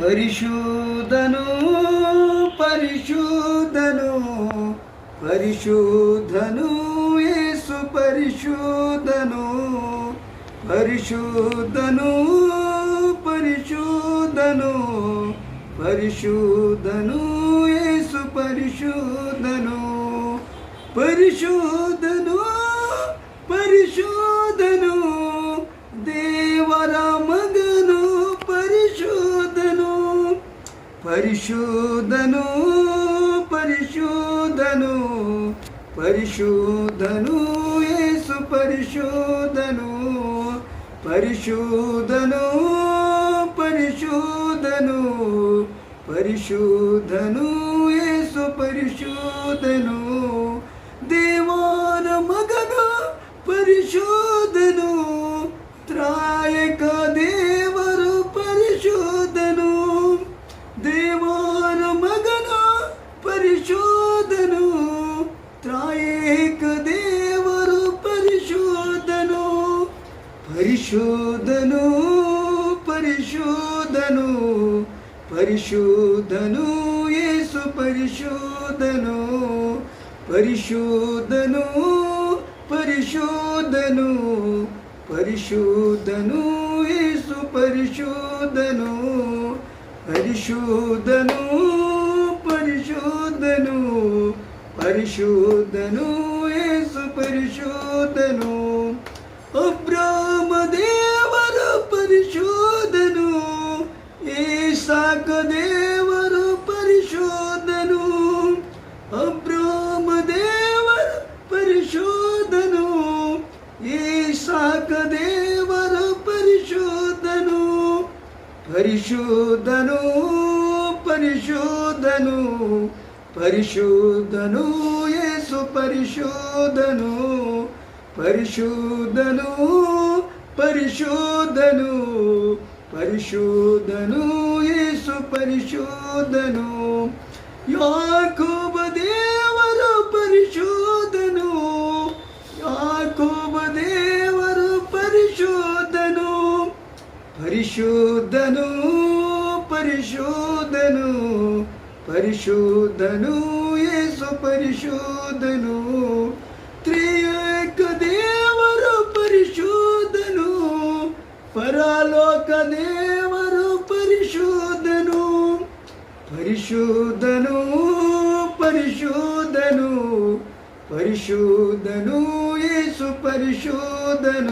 ಪರಿಶುದ್ಧನು ಪರಿಶುದ್ಧನು ಪರಿಶುದ್ಧನು ಯೇಸು ಪರಿಶುದ್ಧನು ಪರಿಶುದ್ಧನು ಪರಿಶುದ್ಧನು ಪರಿಶುದ್ಧನು ಯೇಸು ಪರಿಶುದ್ಧನು ಪರಿಶುದ್ಧನು ಪರಿಶುದ್ಧನು ದೇವರ ಮಗನು ಪರಿಶುದ್ಧನು ಪರಿಶುದ್ಧನು ಪರಿಶುದ್ಧನು ಪರಿಶುದ್ಧನು ಯೇಸು ಪರಿಶುದ್ಧನು ಪರಿಶುದ್ಧನು ಪರಿಶುದ್ಧನು ಪರಿಶುದ್ಧನು ಯೇಸು ಪರಿಶುದ್ಧನು ದೇವರ ಮಗನು ಪರಿಶುದ್ಧನು ತ್ರಾಯಕ ದೇವರು ಪರಿಶುದ್ಧನು ದೇವರ ಮಗನು ಪರಿಶುದ್ಧನು ತ್ರಾಯಕ ದೇವರು ಪರಿಶುದ್ಧನು ಪರಿಶುದ್ಧನು ಪರಿಶುದ್ಧನು ಪರಿಶುದ್ಧನು ಯೇಸು ಪರಿಶುದ್ಧನು ಪರಿಶುದ್ಧನು ಪರಿಶುದ್ಧನು ಪರಿಶುದ್ಧನು ಯೇಸು ಪರಿಶುದ್ಧನು ಪರಿಶುದ್ಧನು ಪರಿಶುದ್ಧನು ಪರಿಶುದ್ಧನು ಯೇಸು ಪರಿಶುದ್ಧನು ಅಬ್ರಾಮ ದೇವರು ಪರಿಶುದ್ಧನು ಇಸಾಕ ದೇವರು ಪರಿಶುದ್ಧನು ಅಬ್ರಾಮ ದೇವರು ಪರಿಶುದ್ಧನು ಇಸಾಕ ದೇವರು ಪರಿಶುದ್ಧನು ಪರಿಶುದ್ಧನು ಪರಿಶುದ್ಧನು ಪರಿಶುದ್ಧನು ಯೇಸು ಪರಿಶುದ್ಧನು ಪರಿಶುದ್ಧನು ಪರಿಶುದ್ಧನು ಪರಿಶುದ್ಧನು ಯೇಸು ಪರಿಶುದ್ಧನು ಯಾಕೋಬ ದೇವರು ಪರಿಶುದ್ಧನು ಯಾಕೋಬ ದೇವರು ಪರಿಶುದ್ಧನು ಪರಿಶುದ್ಧನು ಪರಿಶುದ್ಧನು ಪರಿಶುದ್ಧನು ಯೇಸು ಪರಿಶುದ್ಧನು ತ್ರಿಯೇಕ ದೇವರು ಪರಿಶುದ್ಧನು ಪರಲೋಕ ದೇವರು ಪರಿಶುದ್ಧನು ಪರಿಶುದ್ಧನು ಪರಿಶುದ್ಧನು ಪರಿಶುದ್ಧನು ಯೇಸು ಪರಿಶುದ್ಧನು